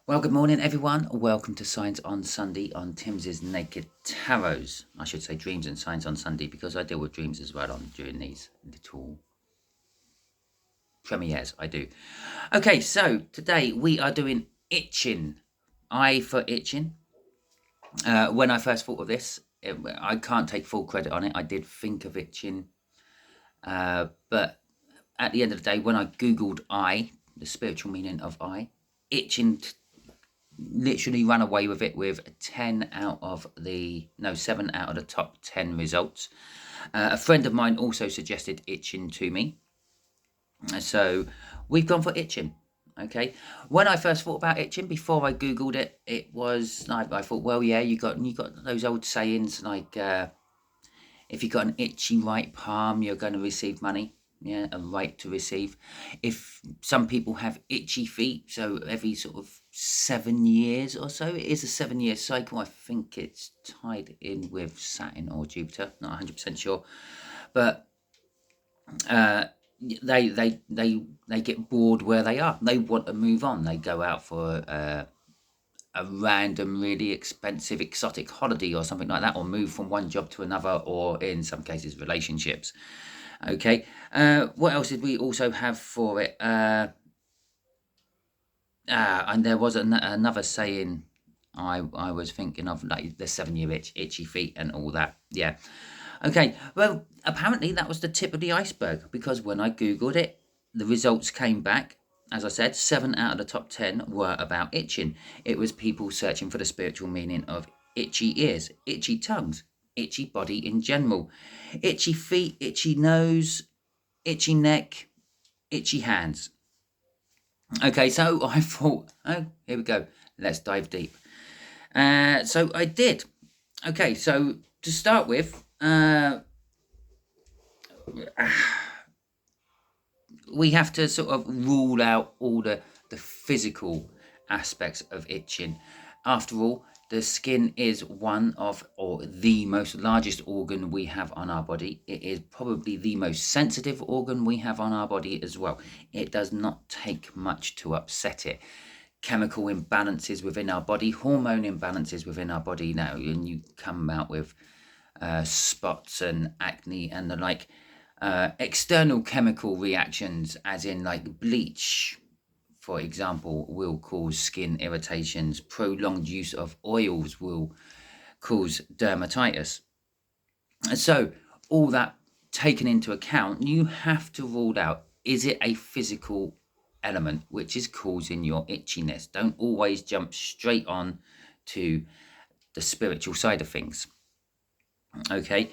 Well, good morning, everyone. Welcome to Signs on Sunday on Timsy's Naked Tarots. I should say Dreams and Signs on Sunday because I deal with dreams as well during these little premieres. I do. Okay, so today we are doing itching. I for itching. When I first thought of this, I can't take full credit on it. I did think of itching, but at the end of the day, when I googled I, the spiritual meaning of I, itching literally ran away with it with 7 out of the top 10 results. A friend of mine also suggested itching to me, so we've gone for itching. Okay, when I first thought about itching, before I googled it, it was like I thought, well, yeah, you got those old sayings like if you got an itchy right palm, you're going to receive money. Yeah, a right to receive. If some people have itchy feet, so every sort of 7 years or so, it is a 7-year cycle. I think it's tied in with Saturn or Jupiter, not 100% sure, but they get bored where they are. They want to move on. They go out for a random, really expensive, exotic holiday or something like that, or move from one job to another, or in some cases, relationships. Okay, what else did we also have for it? And there was another saying I was thinking of, like the 7-year itchy feet and all that. Yeah. Okay, well, apparently that was the tip of the iceberg, because when I googled it, the results came back. As I said, 7 out of the top 10 were about itching. It was people searching for the spiritual meaning of itchy ears, itchy tongues, itchy body in general, itchy feet, itchy nose, itchy neck, itchy hands. Okay, so I thought, oh, here we go. Let's dive deep. So I did. Okay, so to start with, we have to sort of rule out all the physical aspects of itching. After all, the skin is one of, or the most largest organ we have on our body. It is probably the most sensitive organ we have on our body as well. It does not take much to upset it. Chemical imbalances within our body, hormone imbalances within our body now, and you come out with spots and acne and the like. External chemical reactions, as in like bleach, for example, will cause skin irritations. Prolonged use of oils will cause dermatitis. So all that taken into account, you have to rule out, is it a physical element which is causing your itchiness? Don't always jump straight on to the spiritual side of things. Okay,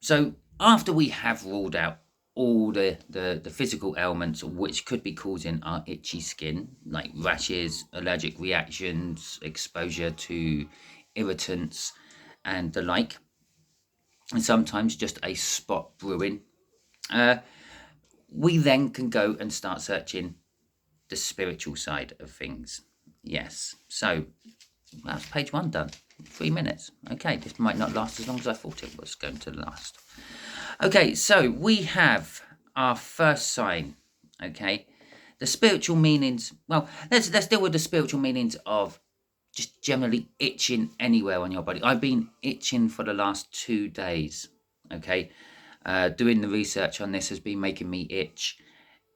so after we have ruled out all the physical ailments which could be causing our itchy skin, like rashes, allergic reactions, exposure to irritants and the like, and sometimes just a spot brewing, we then can go and start searching the spiritual side of things. Yes, so that's page 1 done. 3 minutes. Okay, this might not last as long as I thought it was going to last. Okay, so we have our first sign. Okay, the spiritual meanings. Well, let's deal with the spiritual meanings of just generally itching anywhere on your body. I've been itching for the last 2 days. Okay, doing the research on this has been making me itch.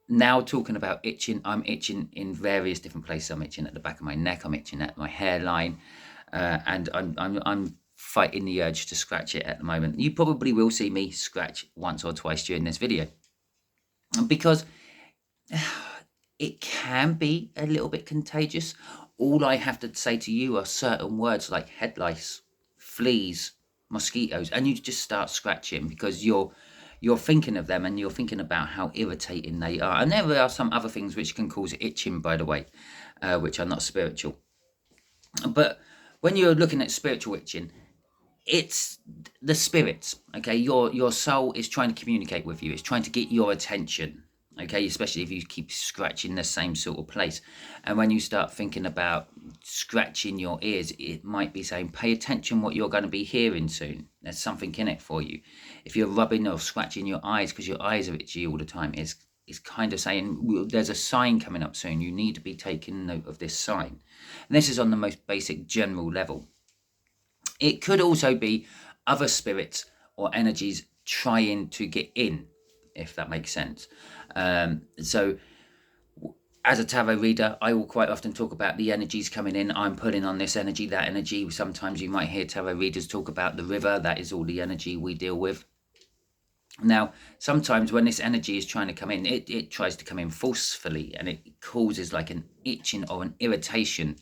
Now talking about itching, I'm itching in various different places. I'm itching at the back of my neck. I'm itching at my hairline, and I'm fighting the urge to scratch it at the moment. You probably will see me scratch once or twice during this video, because it can be a little bit contagious. All I have to say to you are certain words like head lice, fleas, mosquitoes, and you just start scratching because you're thinking of them and you're thinking about how irritating they are. And there are some other things which can cause itching, by the way, which are not spiritual. But when you're looking at spiritual itching, it's the spirits. Okay, your soul is trying to communicate with you. It's trying to get your attention. Okay, especially if you keep scratching the same sort of place. And when you start thinking about scratching your ears, it might be saying, pay attention what you're going to be hearing soon. There's something in it for you. If you're rubbing or scratching your eyes because your eyes are itchy all the time, it's is kind of saying, well, there's a sign coming up soon. You need to be taking note of this sign. And this is on the most basic general level. It could also be other spirits or energies trying to get in, if that makes sense. So as a tarot reader, I will quite often talk about the energies coming in. I'm pulling on this energy, that energy. Sometimes you might hear tarot readers talk about the river. That is all the energy we deal with. Now, sometimes when this energy is trying to come in, it tries to come in forcefully, and it causes like an itching or an irritation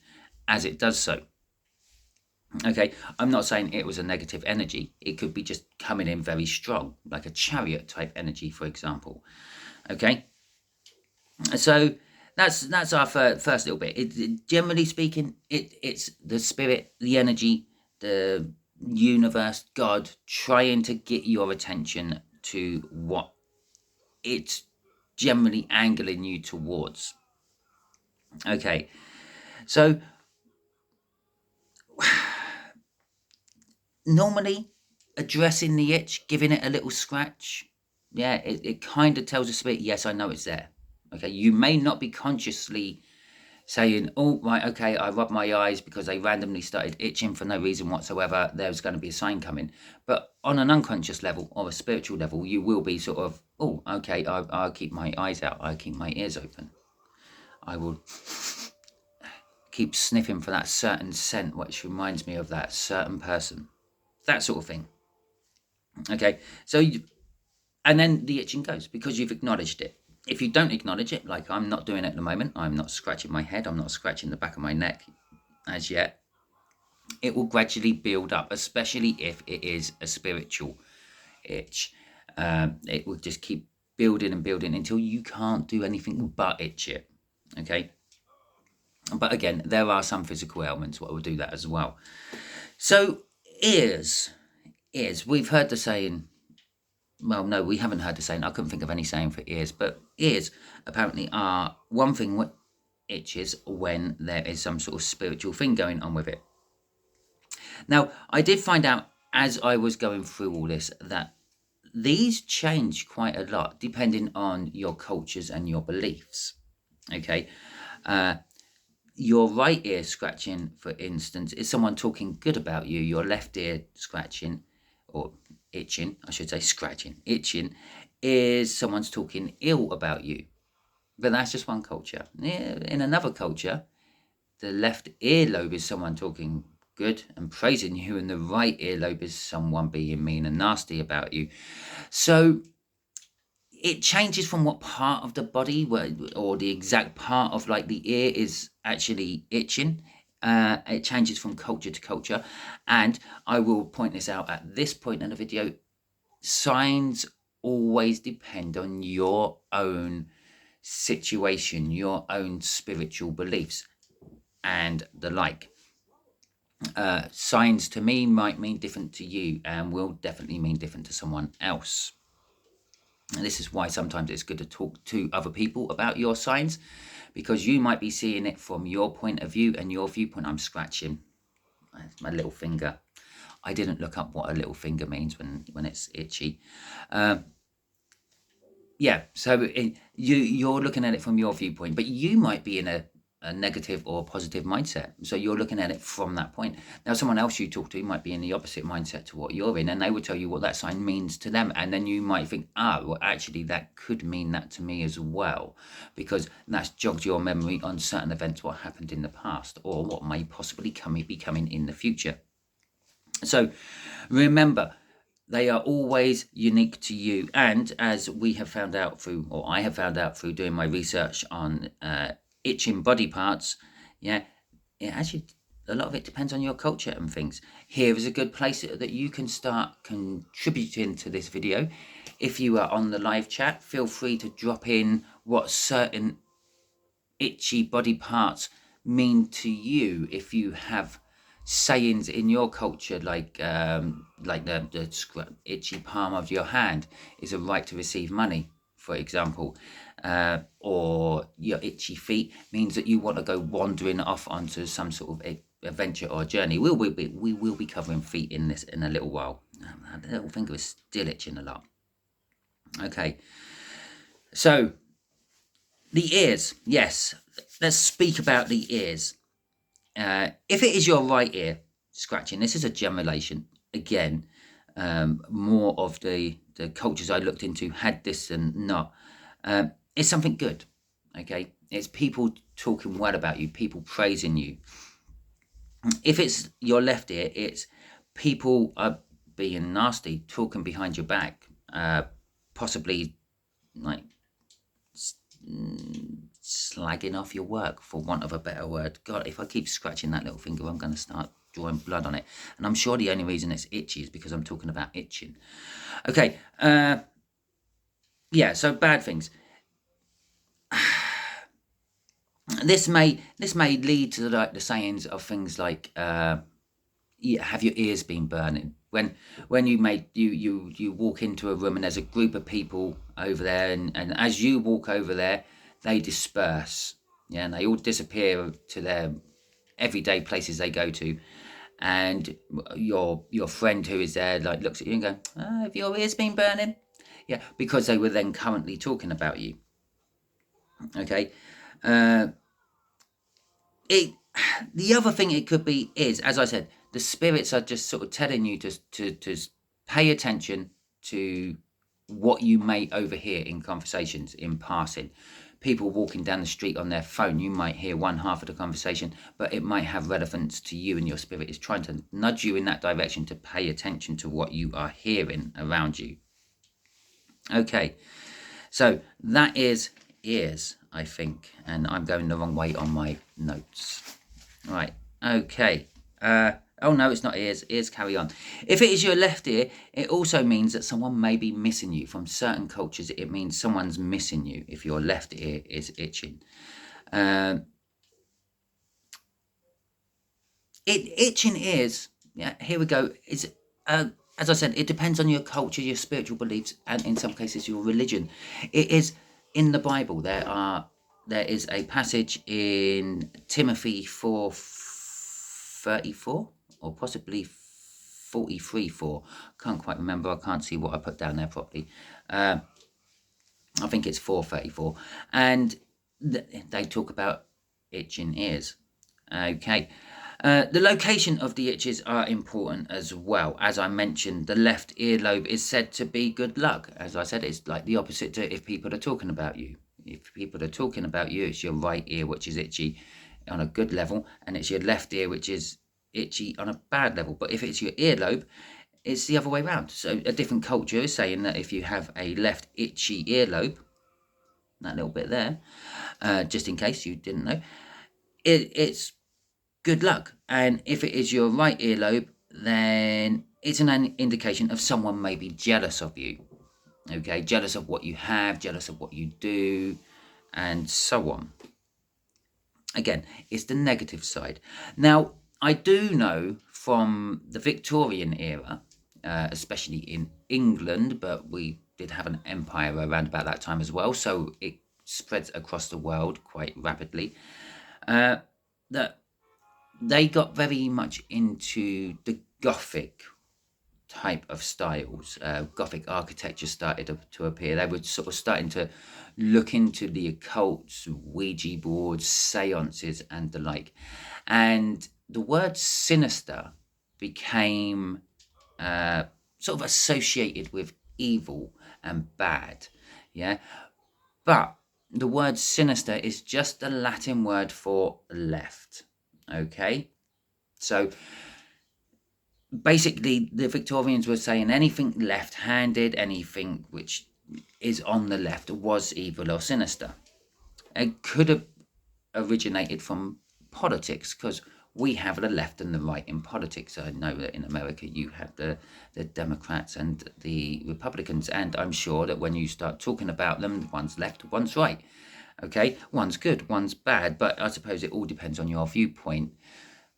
as it does so. Okay, I'm not saying it was a negative energy. It could be just coming in very strong, like a chariot type energy, for example. Okay, so that's our first little bit. Generally speaking, it's the spirit, the energy, the universe, God, trying to get your attention to what it's generally angling you towards. Okay, so normally addressing the itch, giving it a little scratch, yeah, it kind of tells the spirit, yes, I know it's there. Okay, you may not be consciously saying, oh, right, okay, I rubbed my eyes because they randomly started itching for no reason whatsoever. There's going to be a sign coming. But on an unconscious level or a spiritual level, you will be sort of, oh, okay, I'll keep my eyes out. I'll keep my ears open. I will keep sniffing for that certain scent, which reminds me of that certain person. That sort of thing. Okay, so, and then the itching goes because you've acknowledged it. If you don't acknowledge it, like I'm not doing it at the moment, I'm not scratching my head, I'm not scratching the back of my neck as yet, it will gradually build up, especially if it is a spiritual itch. It will just keep building and building until you can't do anything but itch it. Okay, but again, there are some physical ailments what will do that as well. So ears, we've heard the saying, well, no, we haven't heard the saying. I couldn't think of any saying for ears, but ears apparently are one thing what itches when there is some sort of spiritual thing going on with it. Now, I did find out as I was going through all this that these change quite a lot depending on your cultures and your beliefs. Okay. Your right ear scratching, for instance, is someone talking good about you. Your left ear scratching, or itching, I should say, scratching, itching, is someone's talking ill about you. But that's just one culture. In another culture, the left earlobe is someone talking good and praising you, and the right earlobe is someone being mean and nasty about you. So it changes from what part of the body or the exact part of like the ear is actually itching. It changes from culture to culture. And I will point this out at this point in the video. Signs always depend on your own situation, your own spiritual beliefs and the like. Signs to me might mean different to you and will definitely mean different to someone else. And this is why sometimes it's good to talk to other people about your signs, because you might be seeing it from your point of view and your viewpoint. I'm scratching my little finger. I didn't look up what a little finger means when it's itchy. Yeah, so you're looking at it from your viewpoint, but you might be in a negative or positive mindset. So you're looking at it from that point. Now, someone else you talk to might be in the opposite mindset to what you're in, and they will tell you what that sign means to them. And then you might think, well, actually, that could mean that to me as well, because that's jogged your memory on certain events, what happened in the past, or what may possibly be coming in the future. So remember, they are always unique to you. And as we have found out through, or I have found out through doing my research on itching body parts, yeah, it actually, a lot of it depends on your culture and things. Here is a good place that you can start contributing to this video. If you are on the live chat, feel free to drop in what certain itchy body parts mean to you. If you have sayings in your culture, like the itchy palm of your hand is a right to receive money, for example, or your itchy feet means that you want to go wandering off onto some sort of adventure or journey. We will be covering feet in this in a little while. The little finger is still itching a lot. Okay, so The ears, yes. Let's speak about the ears. If it is your right ear scratching, this is a generalization. Again, more of the cultures I looked into had this than not. It's something good, okay? It's people talking well about you, people praising you. If it's your left ear, it's people are being nasty, talking behind your back, possibly like slagging off your work, for want of a better word. God, if I keep scratching that little finger, I'm going to start drawing blood on it. And I'm sure the only reason it's itchy is because I'm talking about itching. Okay, yeah, so bad things. This may lead to the sayings of things like, have your ears been burning? When you walk into a room and there's a group of people over there, and as you walk over there, they disperse, yeah, and they all disappear to their everyday places they go to, and your friend who is there like looks at you and go, have your ears been burning? Yeah, because they were then currently talking about you. Okay, the other thing it could be is, as I said, the spirits are just sort of telling you to pay attention to what you may overhear in conversations in passing. People walking down the street on their phone, you might hear one half of the conversation, but it might have relevance to you, and your spirit is trying to nudge you in that direction to pay attention to what you are hearing around you. Okay, so that is ears, I think, and I'm going the wrong way on my notes. Right, okay. Oh no, it's not ears. Ears carry on. If it is your left ear, it also means that someone may be missing you. From certain cultures, it means someone's missing you if your left ear is itching. Itching ears, yeah, here we go, is, as I said, it depends on your culture, your spiritual beliefs, and in some cases your religion. It is in the Bible. There is a passage in Timothy 4:34, or possibly 43:4. Can't quite remember. I can't see what I put down there properly. I think it's 4:34, and they talk about itching ears. Okay. The location of the itches are important as well. As I mentioned, the left earlobe is said to be good luck. As I said, it's like the opposite to if people are talking about you. If people are talking about you, it's your right ear which is itchy on a good level, and it's your left ear which is itchy on a bad level. But if it's your earlobe, it's the other way around. So a different culture is saying that if you have a left itchy earlobe, that little bit there, just in case you didn't know, it's good luck. And if it is your right earlobe, then it's an indication of someone may be jealous of you. Okay, jealous of what you have, jealous of what you do, and so on. Again, it's the negative side. Now, I do know from the Victorian era, especially in England, but we did have an empire around about that time as well, so it spreads across the world quite rapidly, that they got very much into the Gothic type of styles. Gothic architecture started to appear. They were sort of starting to look into the occult, Ouija boards, seances, and the like. And the word sinister became sort of associated with evil and bad. Yeah. But the word sinister is just the Latin word for left. Okay. So basically, the Victorians were saying anything left-handed, anything which is on the left, was evil or sinister. It could have originated from politics, because we have the left and the right in politics. I know that in America you have the Democrats and the Republicans, and I'm sure that when you start talking about them, one's left, one's right. Okay, one's good, one's bad, but I suppose it all depends on your viewpoint.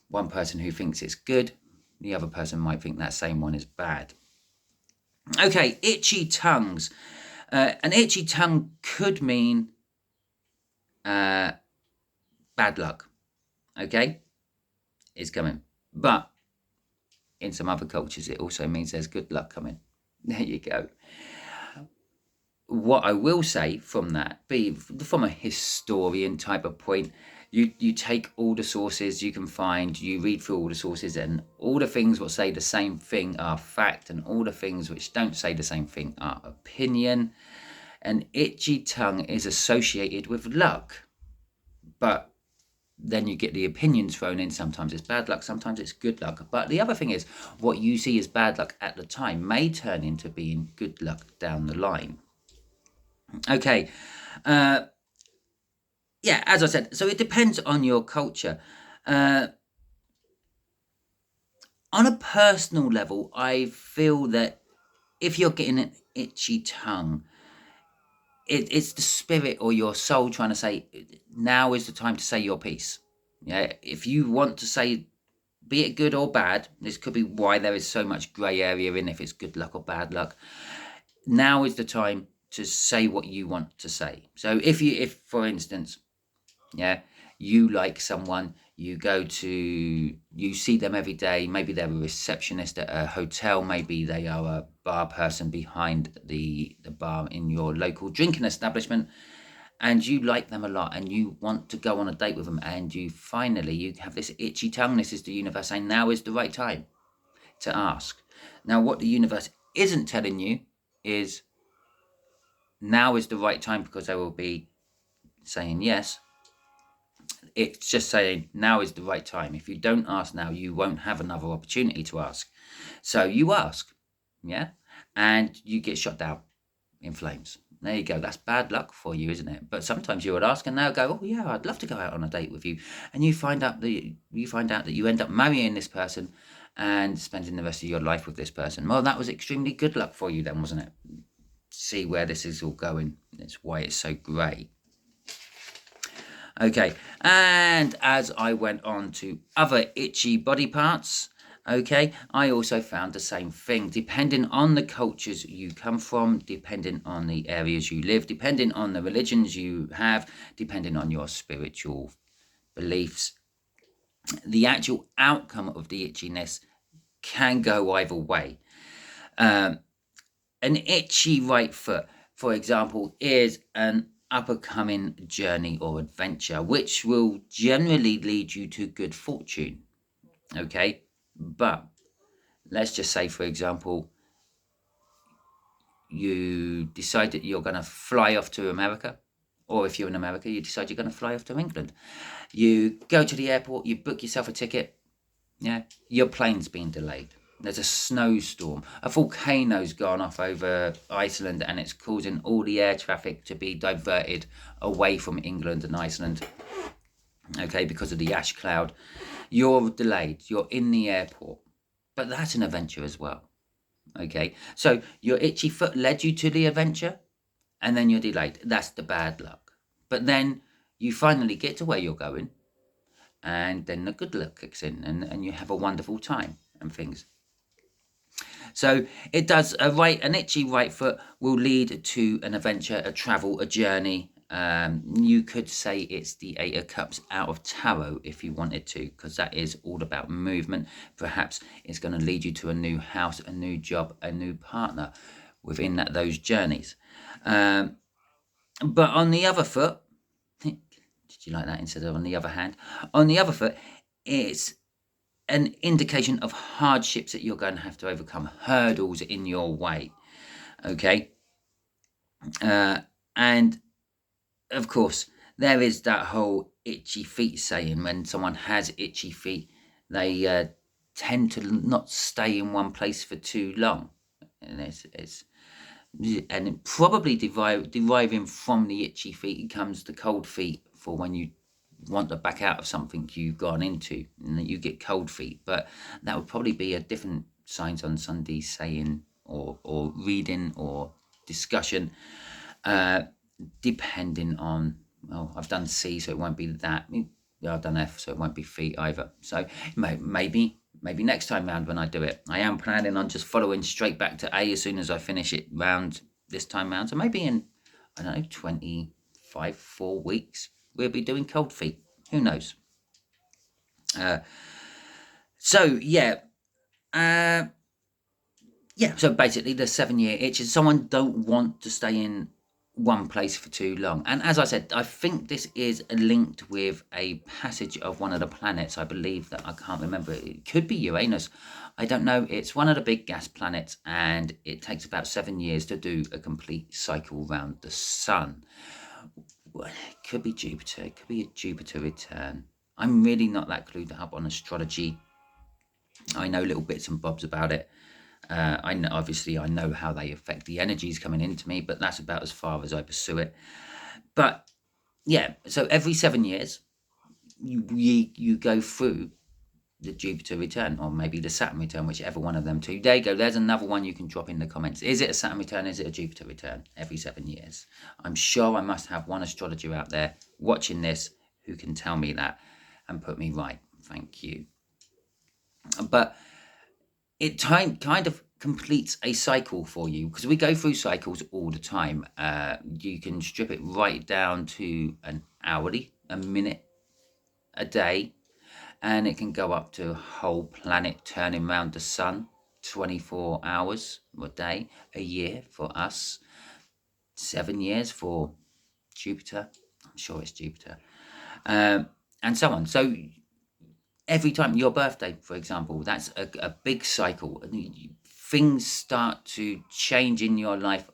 One person who thinks it's good, the other person might think that same one is bad. Okay, itchy tongues. An itchy tongue could mean bad luck. Okay, it's coming. But in some other cultures, it also means there's good luck coming. There you go. what I will say from that, be from a historian type of point, you take all the sources you can find, you read through all the sources, and all the things that say the same thing are fact, and all the things which don't say the same thing are opinion. An itchy tongue is associated with luck, but then you get the opinions thrown in. Sometimes it's bad luck, sometimes it's good luck. But the other thing is, what you see as bad luck at the time may turn into being good luck down the line. Okay. Yeah, as I said, so it depends on your culture. On a personal level, I feel that if you're getting an itchy tongue, it's the spirit or your soul trying to say, now is the time to say your piece. Yeah, if you want to say, be it good or bad, this could be why there is so much grey area in if it's good luck or bad luck. Now is the time to say what you want to say. So if for instance, yeah, you like someone, you see them every day, maybe they're a receptionist at a hotel, maybe they are a bar person behind the bar in your local drinking establishment, and you like them a lot and you want to go on a date with them, and you have this itchy tongue. This is the universe saying now is the right time to ask. Now, what the universe isn't telling you is now is the right time, because they will be saying yes. It's just saying now is the right time. If you don't ask now, you won't have another opportunity to ask. So you ask, yeah, and you get shot down in flames. There you go. That's bad luck for you, isn't it? But sometimes you would ask and they'll go, oh yeah, I'd love to go out on a date with you. And you find out that you end up marrying this person and spending the rest of your life with this person. Well, that was extremely good luck for you then, wasn't it? See where this is all going. That's why it's so great. Okay, and as I went on to other itchy body parts, okay, I also found the same thing. Depending on the cultures you come from, depending on the areas you live, depending on the religions you have, depending on your spiritual beliefs, the actual outcome of the itchiness can go either way. An itchy right foot, for example, is an up-and-coming journey or adventure, which will generally lead you to good fortune. Okay, but let's just say, for example, you decide that you're going to fly off to America, or if you're in America, you decide you're going to fly off to England. You go to the airport, you book yourself a ticket, yeah, your plane's been delayed. There's a snowstorm. A volcano's gone off over Iceland, and it's causing all the air traffic to be diverted away from England and Iceland. Okay, because of the ash cloud. You're delayed. You're in the airport. But that's an adventure as well. Okay, so your itchy foot led you to the adventure, and then you're delayed. That's the bad luck. But then you finally get to where you're going, and then the good luck kicks in, and you have a wonderful time and things. So it does. An itchy right foot will lead to an adventure, a travel, a journey. You could say it's the Eight of Cups out of tarot if you wanted to, because that is all about movement. Perhaps it's going to lead you to a new house, a new job, a new partner within those journeys. But on the other foot, did you like that instead of on the other hand? On the other foot, it's an indication of hardships that you're going to have to overcome, hurdles in your way. Okay. And of course, there is that whole itchy feet saying. When someone has itchy feet, they tend to not stay in one place for too long. And probably deriving from the itchy feet comes the cold feet, for when you want to back out of something you've gone into, and that you get cold feet. But that would probably be a different Signs on Sunday saying, or reading, or discussion, depending on, well, I've done C, so it won't be that. I've done F, so it won't be feet either. So maybe next time round when I do it, I am planning on just following straight back to A as soon as I finish it round this time round. So maybe in, I don't know, 4 weeks, we'll be doing cold feet. Who knows? So basically the 7-year itch is someone don't want to stay in one place for too long. And as I said, I think this is linked with a passage of one of the planets. I believe that, I can't remember, it could be Uranus. I don't know. It's one of the big gas planets, and it takes about 7 years to do a complete cycle around the sun. Well, it could be Jupiter. It could be a Jupiter return. I'm really not that clued up on astrology. I know little bits and bobs about it. I know, obviously, I know how they affect the energies coming into me, but that's about as far as I pursue it. But yeah, so every 7 years, you go through the Jupiter return, or maybe the Saturn return, whichever one of them two. There you go. There's another one you can drop in the comments. Is it a Saturn return? Is it a Jupiter return? Every 7 years. I'm sure I must have one astrologer out there watching this who can tell me that and put me right. Thank you. But it kind of completes a cycle for you, because we go through cycles all the time. You can strip it right down to an hourly, a minute, a day, and it can go up to a whole planet turning around the sun, 24 hours a day, a year for us, 7 years for Jupiter. I'm sure it's Jupiter, and so on. So every time, your birthday, for example, that's a big cycle. Things start to change in your life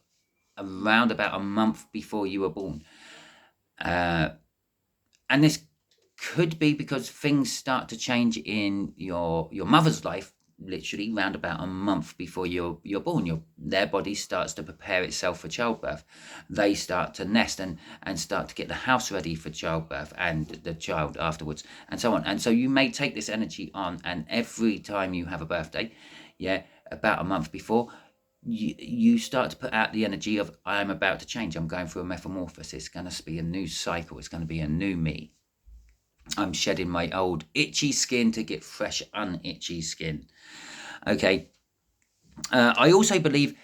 around about a month before you were born. And this could be because things start to change in your mother's life, literally round about a month before you're born. Their body starts to prepare itself for childbirth. They start to nest and start to get the house ready for childbirth and the child afterwards, and so on. And so you may take this energy on, and every time you have a birthday, about a month before, you start to put out the energy of, I'm about to change. I'm going through a metamorphosis. It's going to be a new cycle. It's going to be a new me. I'm shedding my old itchy skin to get fresh, unitchy skin. Okay. I also believe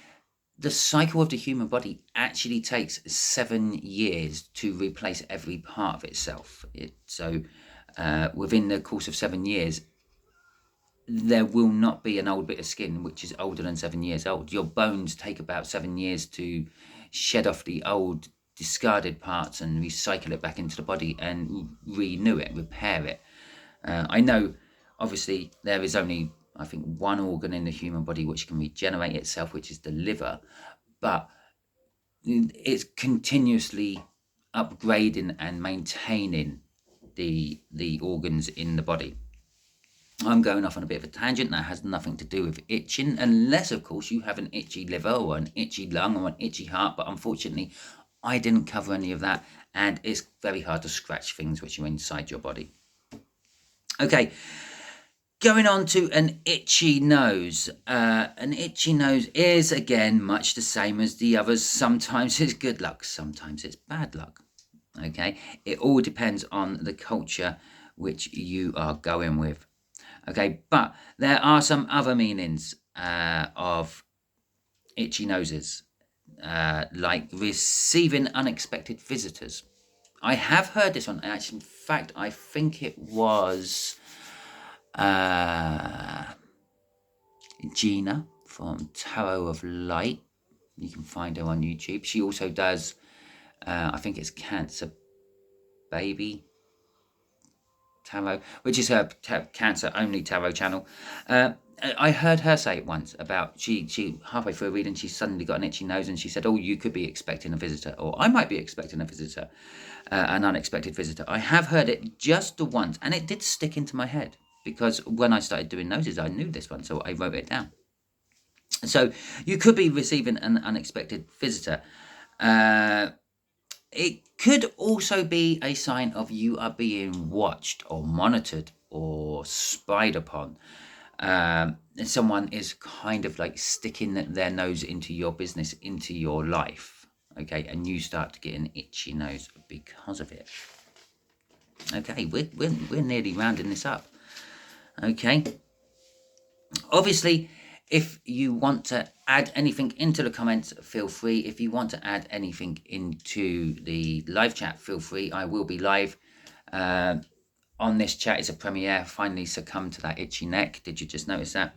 the cycle of the human body actually takes 7 years to replace every part of itself. So within the course of 7 years, there will not be an old bit of skin which is older than 7 years old. Your bones take about 7 years to shed off the old discarded parts and recycle it back into the body and renew it, repair it. I know, obviously, there is only, I think, one organ in the human body which can regenerate itself, which is the liver, but it's continuously upgrading and maintaining the organs in the body. I'm going off on a bit of a tangent. That has nothing to do with itching, unless, of course, you have an itchy liver or an itchy lung or an itchy heart. But unfortunately, I didn't cover any of that, and it's very hard to scratch things which are inside your body. Okay, going on to an itchy nose. An itchy nose is, again, much the same as the others. Sometimes it's good luck, sometimes it's bad luck. Okay, it all depends on the culture which you are going with. Okay, but there are some other meanings of itchy noses, like receiving unexpected visitors. I have heard this one. Actually, in fact, I think it was Gina from Tarot of Light. You can find her on YouTube. She also does, I think it's Cancer Baby Tarot, which is her cancer only tarot channel. I heard her say it once about she halfway through a reading, she suddenly got an itchy nose, and she said, "Oh, you could be expecting a visitor, or I might be expecting a visitor, an unexpected visitor." I have heard it just the once, and it did stick into my head, because when I started doing noses, I knew this one, so I wrote it down. So you could be receiving an unexpected visitor. It could also be a sign of you are being watched or monitored or spied upon. And someone is kind of like sticking their nose into your business, into your life. Okay, and you start to get an itchy nose because of it. Okay, we're nearly rounding this up. Okay. Obviously, if you want to add anything into the comments, feel free. If you want to add anything into the live chat, feel free. I will be live on this chat. It's a premiere. Finally succumbed to that itchy neck. Did you just notice that?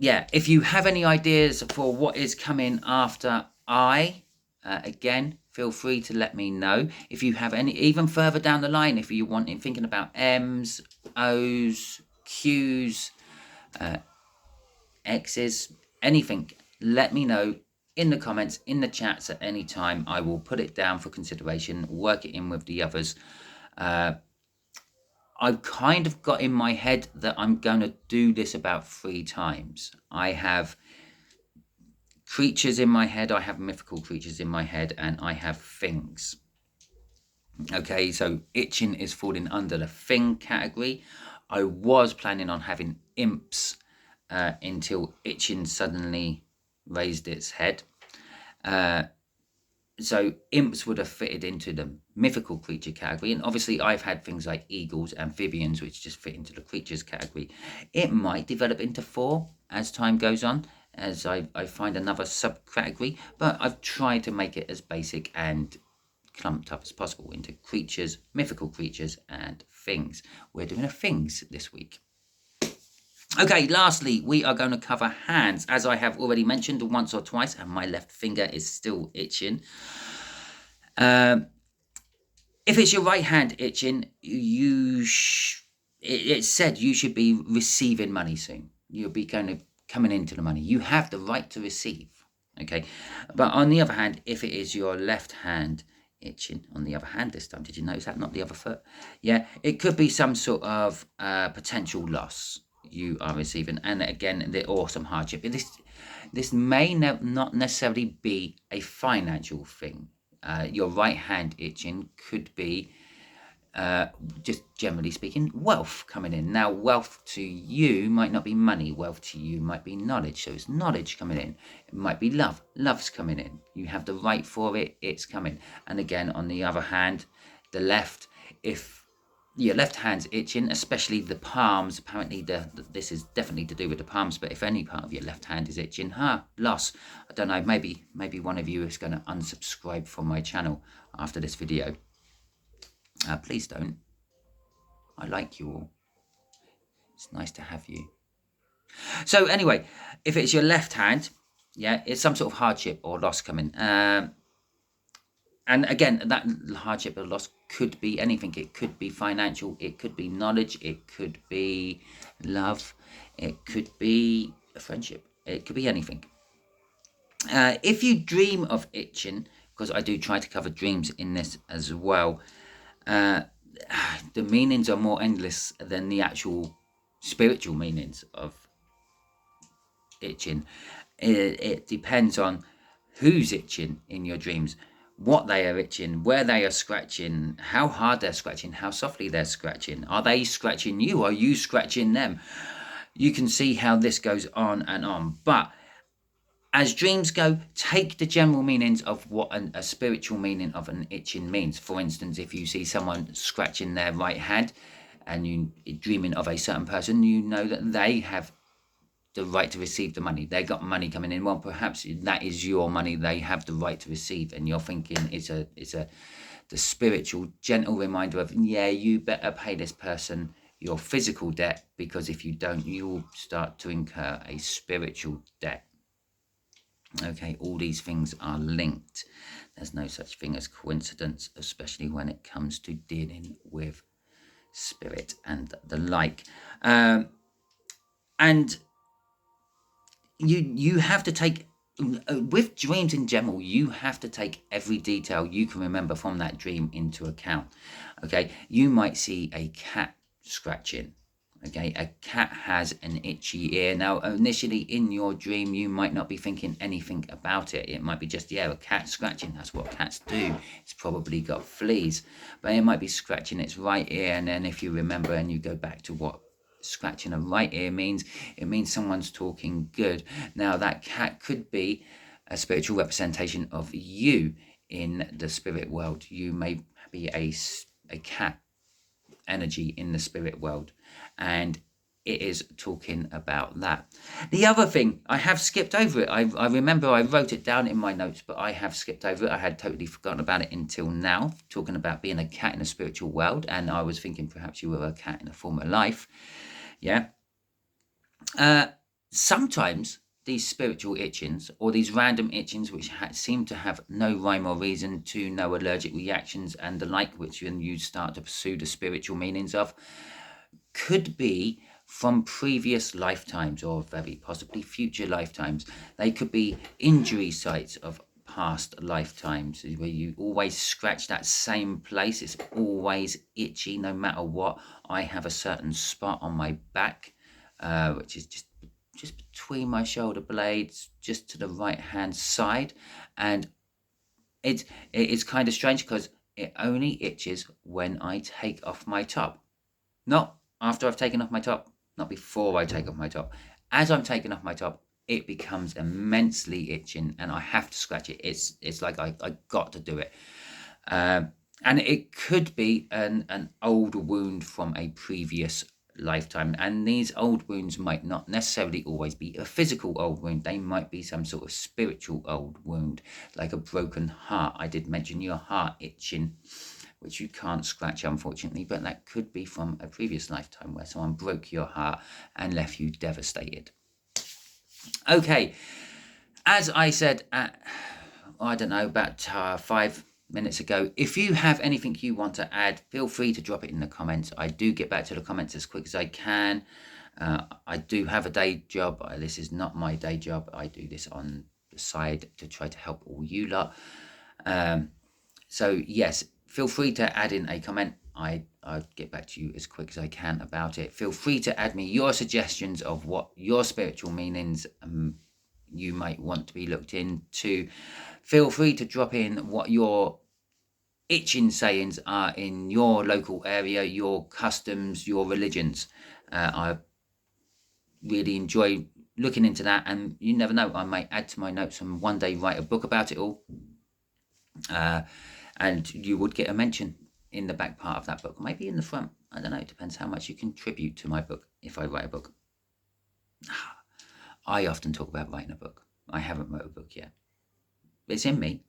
yeah, if you have any ideas for what is coming after I, again, feel free to let me know. If you have any, even further down the line, if you want, thinking about M's, O's, Q's, X's, anything, let me know in the comments, in the chats at any time. I will put it down for consideration, work it in with the others. I've kind of got in my head that I'm going to do this about 3 times. I have creatures in my head, I have mythical creatures in my head, and I have things. Okay, so itching is falling under the thing category. I was planning on having imps until itching suddenly raised its head. So imps would have fitted into the mythical creature category, and obviously I've had things like eagles, amphibians, which just fit into the creatures category. It might develop into 4 as time goes on, as I find another subcategory, but I've tried to make it as basic and clumped up as possible into creatures, mythical creatures, and things. We're doing a things this week. Okay, lastly, we are going to cover hands, as I have already mentioned once or twice, and my left finger is still itching. If it's your right hand itching, it's said you should be receiving money soon. You'll be kind of coming into the money. You have the right to receive, okay? But on the other hand, if it is your left hand itching, on the other hand this time, did you notice that, not the other foot? Yeah, it could be some sort of potential loss you are receiving, and again, or some hardship. This may not necessarily be a financial thing. Your right hand itching could be, just generally speaking, wealth coming in. Now, wealth to you might not be money. Wealth to you might be knowledge. So it's knowledge coming in. It might be love. Love's coming in. You have the right for it. It's coming. And again, on the other hand, the left, if your left hand's itching, especially the palms, apparently this is definitely to do with the palms, but if any part of your left hand is itching, loss. I don't know, maybe one of you is going to unsubscribe from my channel after this video. Please don't. I like you all. It's nice to have you. So anyway, if it's your left hand, yeah, it's some sort of hardship or loss coming. And again, that hardship or loss could be anything. It could be financial. It could be knowledge. It could be love. It could be a friendship. It could be anything. If you dream of itching, because I do try to cover dreams in this as well, the meanings are more endless than the actual spiritual meanings of itching. It depends on who's itching in your dreams, what they are itching, where they are scratching, how hard they're scratching, how softly they're scratching. Are they scratching you? Are you scratching them? You can see how this goes on and on. But as dreams go, take the general meanings of what a spiritual meaning of an itching means. For instance, if you see someone scratching their right hand and you're dreaming of a certain person, you know that they have the right to receive the money. They got money coming in. Well, perhaps that is your money they have the right to receive, and you're thinking it's the spiritual gentle reminder of, yeah, you better pay this person your physical debt, because if you don't, you will start to incur a spiritual debt. Okay, all these things are linked. There's no such thing as coincidence, especially when it comes to dealing with spirit and the like. And you have to take, with dreams in general, you have to take every detail you can remember from that dream into account. Okay, you might see a cat scratching. Okay, a cat has an itchy ear. Now, initially in your dream, you might not be thinking anything about it. It might be just, yeah, a cat scratching. That's what cats do. It's probably got fleas. But it might be scratching its right ear. And then if you remember and you go back to what scratching a right ear means, it means someone's talking good. Now, that cat could be a spiritual representation of you in the spirit world. You may be a cat energy in the spirit world, and it is talking about that. The other thing, I have skipped over it. I remember I wrote it down in my notes, but I have skipped over it. I had totally forgotten about it until now, talking about being a cat in the spiritual world, and I was thinking perhaps you were a cat in a former life. Yeah. sometimes these spiritual itchings, or these random itchings which seem to have no rhyme or reason, to no allergic reactions and the like, which when you start to pursue the spiritual meanings of, could be from previous lifetimes, or very possibly future lifetimes. They could be injury sites of past lifetimes, where you always scratch that same place. It's always itchy no matter what. I have a certain spot on my back, which is just between my shoulder blades, just to the right hand side, and it's kind of strange because it only itches when I take off my top, not after I've taken off my top, not before I take off my top. As I'm taking off my top, it becomes immensely itching, and I have to scratch it. It's like I got to do it, and it could be an old wound from a previous lifetime, and these old wounds might not necessarily always be a physical old wound. They might be some sort of spiritual old wound, like a broken heart. I did mention your heart itching, which you can't scratch, unfortunately, but that could be from a previous lifetime where someone broke your heart and left you devastated. Okay, as I said, I don't know, about 5 minutes ago, if you have anything you want to add, feel free to drop it in the comments. I do get back to the comments as quick as I can. I do have a day job. This is not my day job. I do this on the side to try to help all you lot. So yes, feel free to add in a comment. I'll get back to you as quick as I can about it. Feel free to add me your suggestions of what your spiritual meanings you might want to be looked into. Feel free to drop in what your itching sayings are in your local area, your customs, your religions. I really enjoy looking into that, and you never know, I might add to my notes and one day write a book about it all. And you would get a mention in the back part of that book, maybe in the front. I don't know, it depends how much you contribute to my book if I write a book. I often talk about writing a book. I haven't wrote a book yet. It's in me.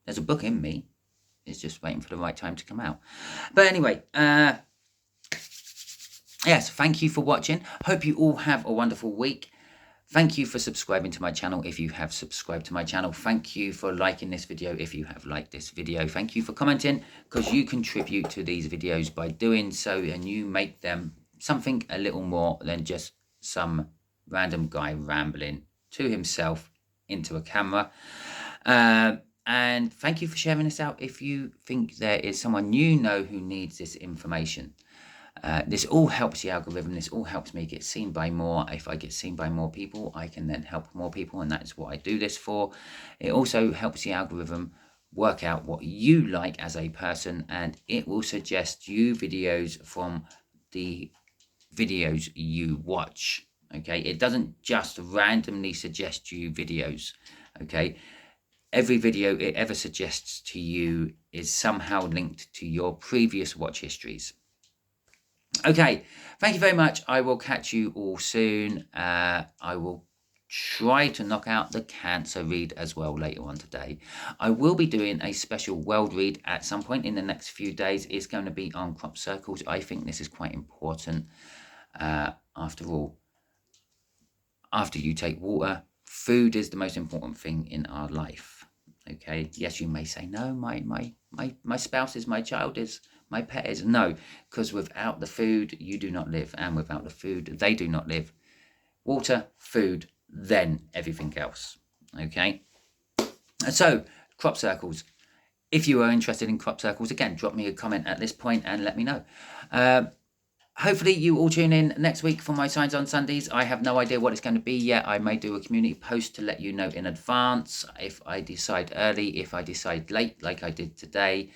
There's a book in me. It's just waiting for the right time to come out. But anyway, yes, thank you for watching. Hope you all have a wonderful week. Thank you for subscribing to my channel if you have subscribed to my channel. Thank you for liking this video if you have liked this video. Thank you for commenting, because you contribute to these videos by doing so, and you make them something a little more than just some random guy rambling to himself into a camera. And thank you for sharing this out if you think there is someone you know who needs this information. This all helps the algorithm. This all helps me get seen by more. If I get seen by more people, I can then help more people, and that's what I do this for. It also helps the algorithm work out what you like as a person, and it will suggest you videos from the videos you watch. Okay, it doesn't just randomly suggest you videos. Okay, every video it ever suggests to you is somehow linked to your previous watch histories. Okay, thank you very much. I will catch you all soon. I will try to knock out the Cancer read as well later on today. I will be doing a special world read at some point in the next few days. It's going to be on crop circles. I think this is quite important. After all, after you take water, food is the most important thing in our life. Okay, yes, you may say, no, my spouse is, my child is, my pet is. No, because without the food, you do not live. And without the food, they do not live. Water, food, then everything else. Okay? So, crop circles. If you are interested in crop circles, again, drop me a comment at this point and let me know. Hopefully you all tune in next week for my Signs on Sundays. I have no idea what it's going to be yet. I may do a community post to let you know in advance. If I decide early, if I decide late, like I did today,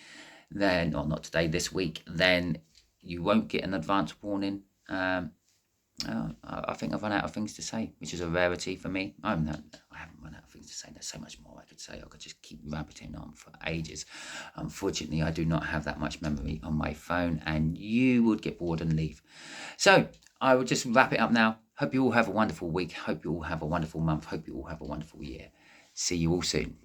then, or not today, this week, then you won't get an advance warning. I think I've run out of things to say, which is a rarity for me. I haven't run out of things to say. There's so much more I could say. I could just keep rabbiting on for ages. Unfortunately, I do not have that much memory on my phone, and you would get bored and leave. So I will just wrap it up now. Hope you all have a wonderful week. Hope you all have a wonderful month. Hope you all have a wonderful year. See you all soon.